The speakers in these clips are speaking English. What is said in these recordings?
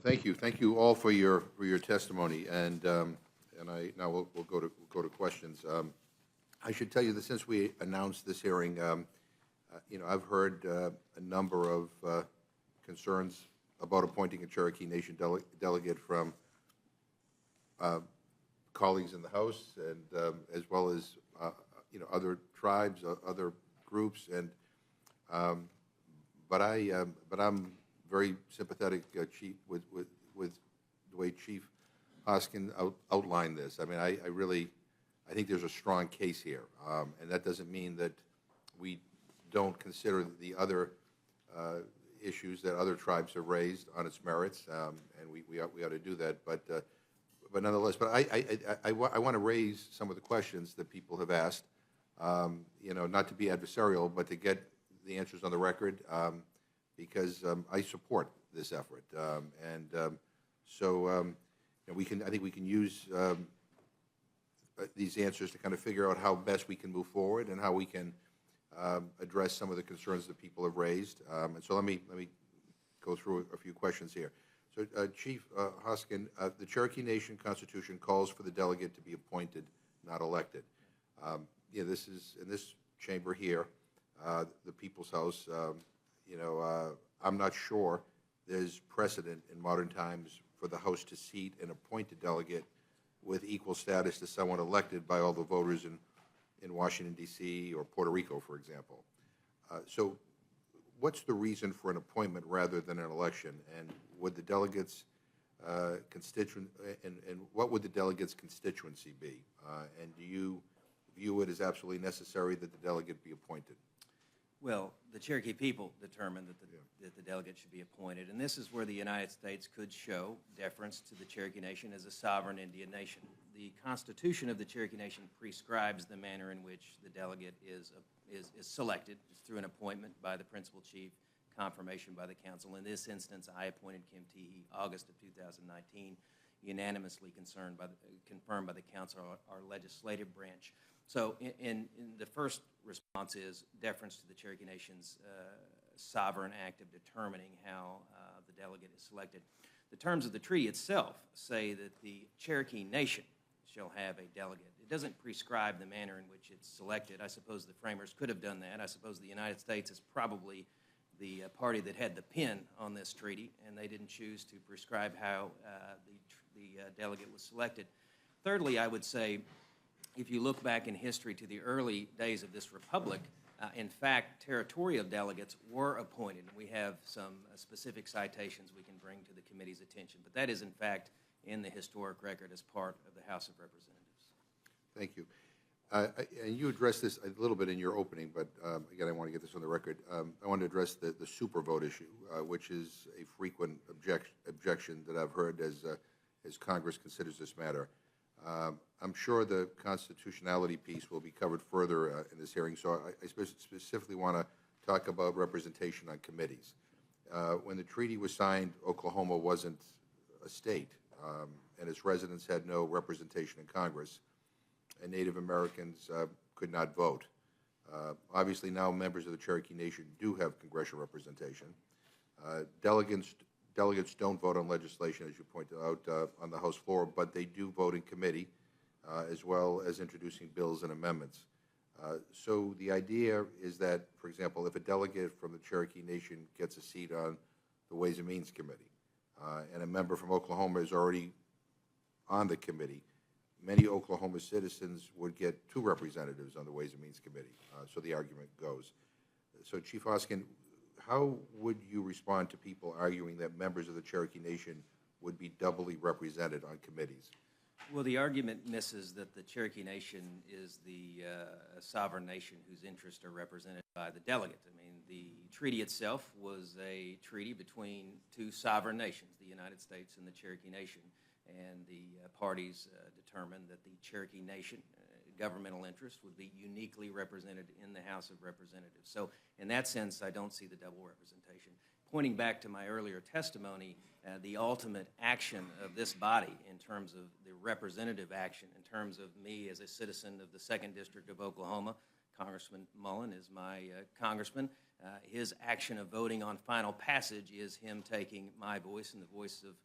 Thank you. Thank you all for your testimony, and now we'll go to questions. I should tell you that since we announced this hearing, I've heard a number of concerns about appointing a Cherokee Nation delegate from colleagues in the House, and as well as other tribes, other groups, and but I'm very sympathetic, Chief, with the way Chief Hoskin outlined this. I mean, I think there's a strong case here, and that doesn't mean that we don't consider the other issues that other tribes have raised on its merits, and we ought to do that. But nonetheless, I want to raise some of the questions that people have asked. Not to be adversarial, but to get the answers on the record, because I support this effort, I think we can use these answers to kind of figure out how best we can move forward and how we can address some of the concerns that people have raised. And so let me go through a few questions here. So, Chief Hoskin, the Cherokee Nation Constitution calls for the delegate to be appointed, not elected. This is in this chamber here, the People's House. I'm not sure there's precedent in modern times for the House to seat an appointed delegate with equal status to someone elected by all the voters in Washington, D.C. or Puerto Rico, for example. So what's the reason for an appointment rather than an election? And would the delegates what would the delegates' constituency be? And do you view it as absolutely necessary that the delegate be appointed? Well, the Cherokee people determined that the delegate should be appointed, and this is where the United States could show deference to the Cherokee Nation as a sovereign Indian nation. The Constitution of the Cherokee Nation prescribes the manner in which the delegate is selected. It's through an appointment by the principal chief, confirmation by the council. In this instance, I appointed Kim Teehee August of 2019, unanimously confirmed by the council, our legislative branch. So in the first response is deference to the Cherokee Nation's sovereign act of determining how the delegate is selected. The terms of the treaty itself say that the Cherokee Nation shall have a delegate. It doesn't prescribe the manner in which it's selected. I suppose the framers could have done that. I suppose the United States is probably the party that had the pen on this treaty, and they didn't choose to prescribe how the delegate was selected. Thirdly, I would say, if you look back in history to the early days of this republic, in fact, territorial delegates were appointed. We have some specific citations we can bring to the committee's attention, but that is, in fact, in the historic record as part of the House of Representatives. Thank you. And you addressed this a little bit in your opening, but again, I want to get this on the record. I want to address the super vote issue, which is a frequent objection that I've heard as Congress considers this matter. I'm sure the constitutionality piece will be covered further in this hearing, so I specifically want to talk about representation on committees. When the treaty was signed, Oklahoma wasn't a state, and its residents had no representation in Congress, and Native Americans could not vote. Obviously, now members of the Cherokee Nation do have congressional representation. Delegates don't vote on legislation, as you pointed out, on the House floor, but they do vote in committee, as well as introducing bills and amendments. So the idea is that, for example, if a delegate from the Cherokee Nation gets a seat on the Ways and Means Committee, and a member from Oklahoma is already on the committee, many Oklahoma citizens would get 2 representatives on the Ways and Means Committee, so the argument goes. So, Chief Hoskin, how would you respond to people arguing that members of the Cherokee Nation would be doubly represented on committees? Well, the argument misses that the Cherokee Nation is the sovereign nation whose interests are represented by the delegate. I mean, the treaty itself was a treaty between 2 sovereign nations, the United States and the Cherokee Nation, and the parties determined that the Cherokee Nation governmental interest would be uniquely represented in the House of Representatives. So in that sense, I don't see the double representation. Pointing back to my earlier testimony, the ultimate action of this body in terms of the representative action, in terms of me as a citizen of the 2nd District of Oklahoma, Congressman Mullen is my congressman. His action of voting on final passage is him taking my voice and the voice of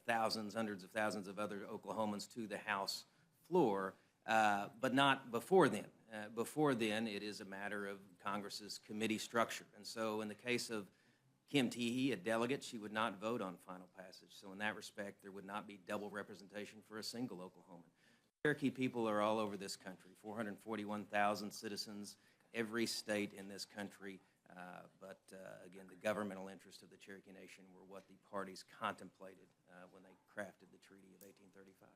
thousands, hundreds of thousands of other Oklahomans to the House floor, but not before then. Before then, it is a matter of Congress's committee structure. And so in the case of Kim Teehee, a delegate, she would not vote on final passage. So in that respect, there would not be double representation for a single Oklahoman. Cherokee people are all over this country, 441,000 citizens, every state in this country. But again, the governmental interests of the Cherokee Nation were what the parties contemplated when they crafted the Treaty of 1835.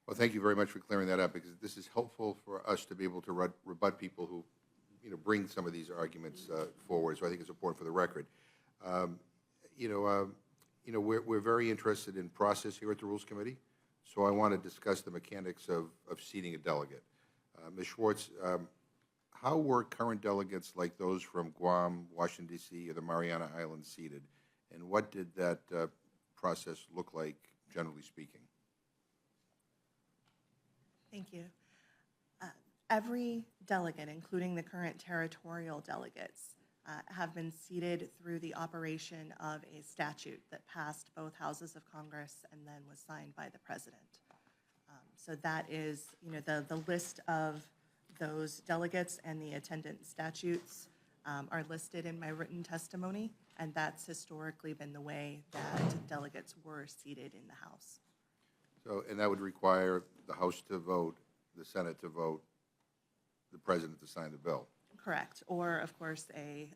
Well, thank you very much for clearing that up, because this is helpful for us to be able to rebut people who, bring some of these arguments forward. So I think it's important for the record. We're very interested in process here at the Rules Committee, so I want to discuss the mechanics of seating a delegate. Ms. Schwartz, how were current delegates like those from Guam, Washington, D.C., or the Mariana Islands seated, and what did that process look like, generally speaking? Thank you. Every delegate, including the current territorial delegates, have been seated through the operation of a statute that passed both houses of Congress and then was signed by the president. So that is, the list of those delegates and the attendant statutes are listed in my written testimony, and that's historically been the way that delegates were seated in the House. So, and that would require the House to vote, the Senate to vote, the President to sign the bill. Correct, or of course a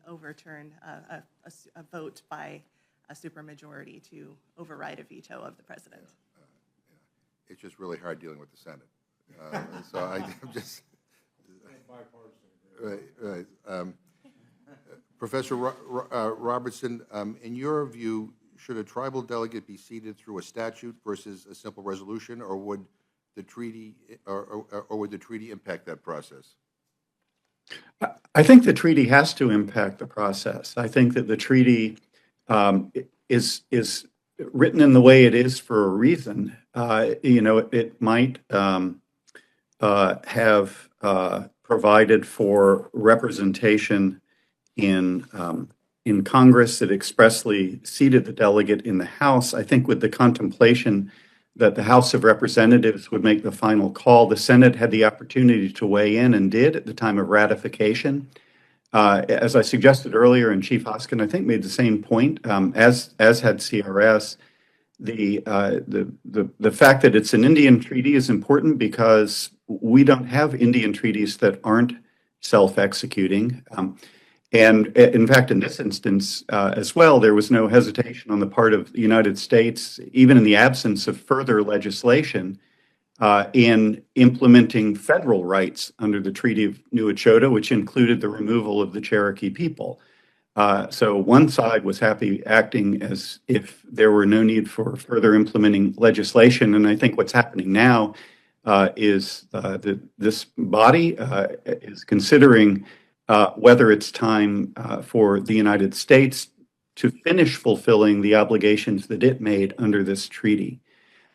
vote by a supermajority to override a veto of the president. It's just really hard dealing with the Senate. And so I'm just... Right. Professor Robertson, in your view, should a tribal delegate be seated through a statute versus a simple resolution, or would the treaty would the treaty impact that process? I think the treaty has to impact the process. I think that the treaty is written in the way it is for a reason. It might have provided for representation in Congress. It expressly seated the delegate in the House. I think with the contemplation that the House of Representatives would make the final call, the Senate had the opportunity to weigh in and did at the time of ratification. As I suggested earlier, and Chief Hoskin, I think, made the same point, as had CRS. The fact that it's an Indian treaty is important because we don't have Indian treaties that aren't self-executing. And in fact, in this instance as well, there was no hesitation on the part of the United States, even in the absence of further legislation, in implementing federal rights under the Treaty of New Echota, which included the removal of the Cherokee people. So one side was happy acting as if there were no need for further implementing legislation. And I think what's happening now is that this body is considering whether it's time for the United States to finish fulfilling the obligations that it made under this treaty.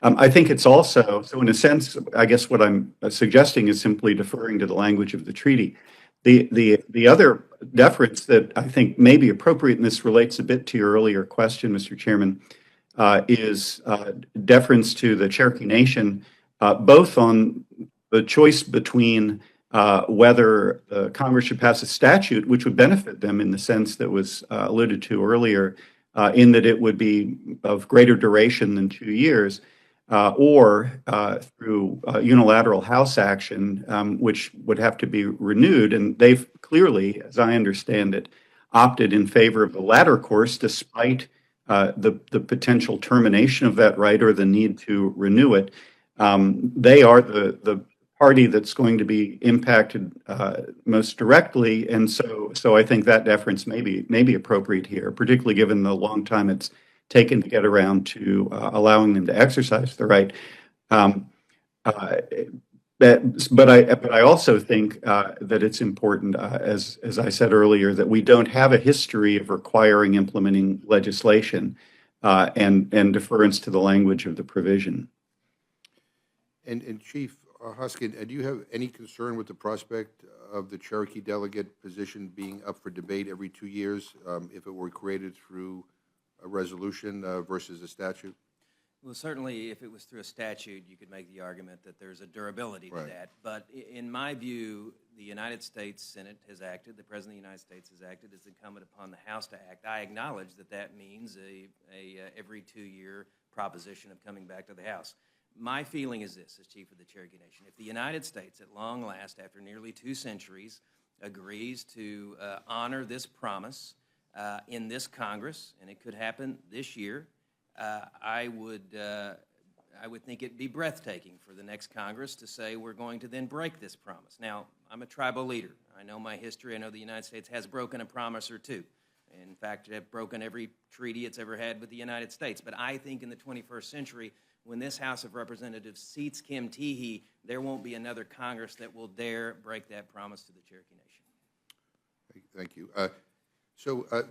I think it's also, so in a sense, I guess what I'm suggesting is simply deferring to the language of the treaty. The other deference that I think may be appropriate, and this relates a bit to your earlier question, Mr. Chairman, is deference to the Cherokee Nation, both on the choice between whether Congress should pass a statute which would benefit them in the sense that was alluded to earlier, in that it would be of greater duration than 2 years, or through unilateral House action, which would have to be renewed. And they've clearly, as I understand it, opted in favor of the latter course, despite the potential termination of that right or the need to renew it. They are the party that's going to be impacted most directly, and so I think that deference may be appropriate here, particularly given the long time it's taken to get around to allowing them to exercise the right. But I also think that it's important, as I said earlier, that we don't have a history of requiring implementing legislation and deference to the language of the provision. And Chief Hoskin, do you have any concern with the prospect of the Cherokee delegate position being up for debate every 2 years if it were created through a resolution versus a statute? Well, certainly, if it was through a statute, you could make the argument that there's a durability to Right. that. But in my view, the United States Senate has acted, the President of the United States has acted. It's incumbent upon the House to act. I acknowledge that that means a every 2-year proposition of coming back to the House. My feeling is this, as Chief of the Cherokee Nation: if the United States, at long last, after nearly 2 centuries, agrees to honor this promise in this Congress, and it could happen this year, I would think it'd be breathtaking for the next Congress to say we're going to then break this promise. Now, I'm a tribal leader. I know my history. I know the United States has broken a promise or two. In fact, they've broken every treaty it's ever had with the United States. But I think in the 21st century, when this House of Representatives seats Kim Teehee, there won't be another Congress that will dare break that promise to the Cherokee Nation. Thank you.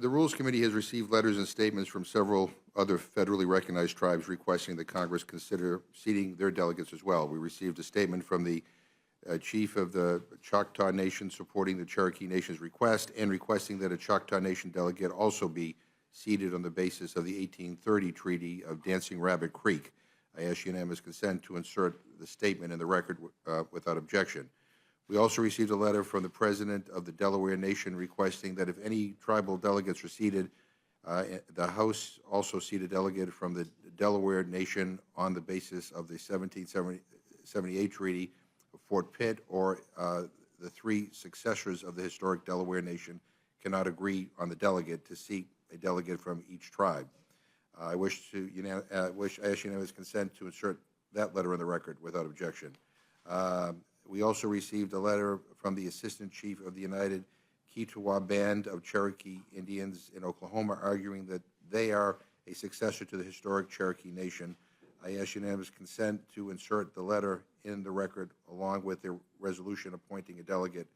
The Rules Committee has received letters and statements from several other federally recognized tribes requesting that Congress consider seating their delegates as well. We received a statement from the chief of the Choctaw Nation supporting the Cherokee Nation's request and requesting that a Choctaw Nation delegate also be seated on the basis of the 1830 Treaty of Dancing Rabbit Creek. I ask unanimous consent to insert the statement in the record without objection. We also received a letter from the President of the Delaware Nation requesting that if any tribal delegates are seated, the House also seat a delegate from the Delaware Nation on the basis of the 1778 Treaty of Fort Pitt, or the 3 successors of the historic Delaware Nation cannot agree on the delegate to seat a delegate from each tribe. I ask unanimous consent to insert that letter in the record without objection. We also received a letter from the Assistant Chief of the United Kiowa Band of Cherokee Indians in Oklahoma arguing that they are a successor to the historic Cherokee Nation. I ask unanimous consent to insert the letter in the record along with the resolution appointing a delegate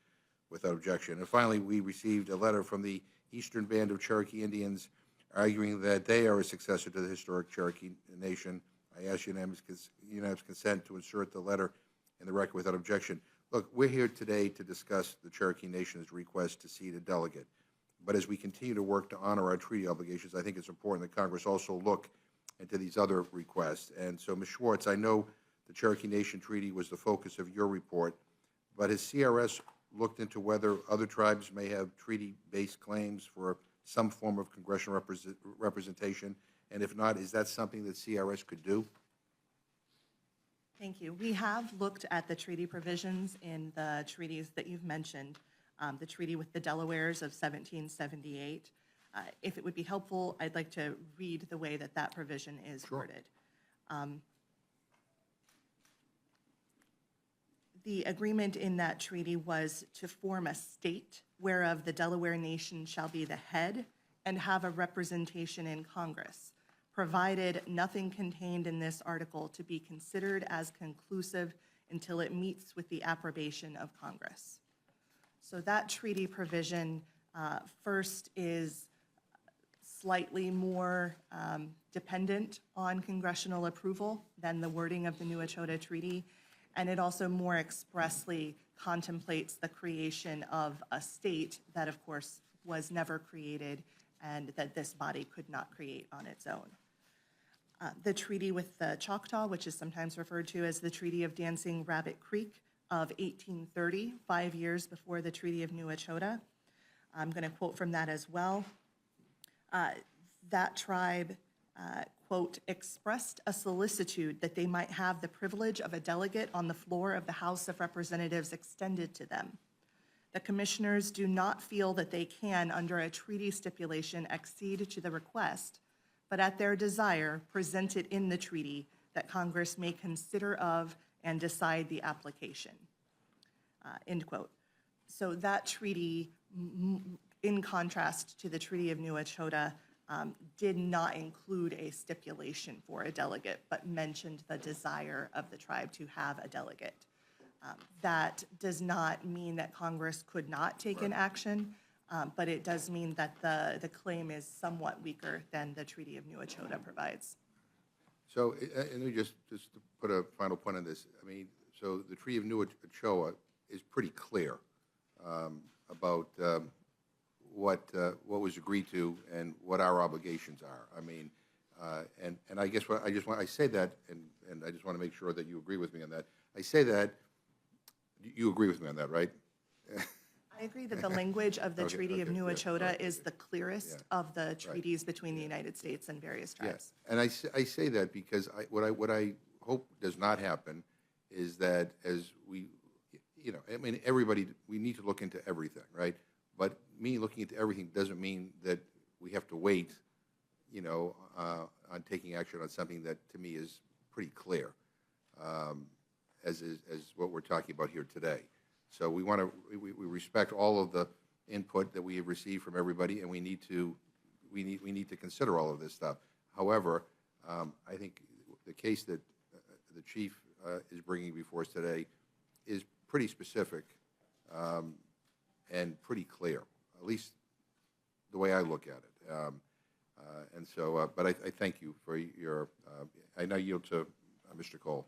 without objection. And finally, we received a letter from the Eastern Band of Cherokee Indians arguing that they are a successor to the historic Cherokee Nation. I ask unanimous consent to insert the letter in the record without objection. Look, we're here today to discuss the Cherokee Nation's request to seat a delegate. But as we continue to work to honor our treaty obligations, I think it's important that Congress also look into these other requests. And so, Ms. Schwartz, I know the Cherokee Nation Treaty was the focus of your report, but has CRS looked into whether other tribes may have treaty-based claims for some form of congressional representation? And if not, is that something that CRS could do? Thank you. We have looked at the treaty provisions in the treaties that you've mentioned, the treaty with the Delawares of 1778. If it would be helpful, I'd like to read the way that that provision is worded. The agreement in that treaty was to form a state whereof the Delaware Nation shall be the head and have a representation in Congress, provided nothing contained in this article to be considered as conclusive until it meets with the approbation of Congress. So that treaty provision first is slightly more dependent on congressional approval than the wording of the New Echota Treaty, and it also more expressly contemplates the creation of a state that, of course, was never created and that this body could not create on its own. The treaty with the Choctaw, which is sometimes referred to as the Treaty of Dancing Rabbit Creek of 1830, 5 years before the Treaty of New Echota. I'm going to quote from that as well. That tribe, quote, expressed a solicitude that they might have the privilege of a delegate on the floor of the House of Representatives extended to them. The commissioners do not feel that they can, under a treaty stipulation, accede to the request, but at their desire, present it in the treaty that Congress may consider of and decide the application, end quote. So that treaty, in contrast to the Treaty of New Echota, did not include a stipulation for a delegate, but mentioned the desire of the tribe to have a delegate. That does not mean that Congress could not take an action, but it does mean that the claim is somewhat weaker than the Treaty of New Echota provides. So, and let me just to put a final point on this. I mean, so the Treaty of New Echota is pretty clear about what was agreed to and what our obligations are. I mean, And I guess what I say that, and I just want to make sure that you agree with me on that. I say that, you agree with me on that, right? I agree that the language of the Okay, Treaty of okay, New yeah, Echota right, is the clearest of the treaties between the United States and various Yeah, tribes. and I say that because what I hope does not happen is that as we, I mean, everybody, we need to look into everything, right? But me looking into everything doesn't mean that we have to wait, on taking action on something that to me is pretty clear, as what we're talking about here today. So we want to, we respect all of the input that we have received from everybody, and we need to consider all of this stuff. However, I think the case that the chief is bringing before us today is pretty specific and pretty clear, at least the way I look at it. And so, but I thank you for your. I now yield to Mr. Cole.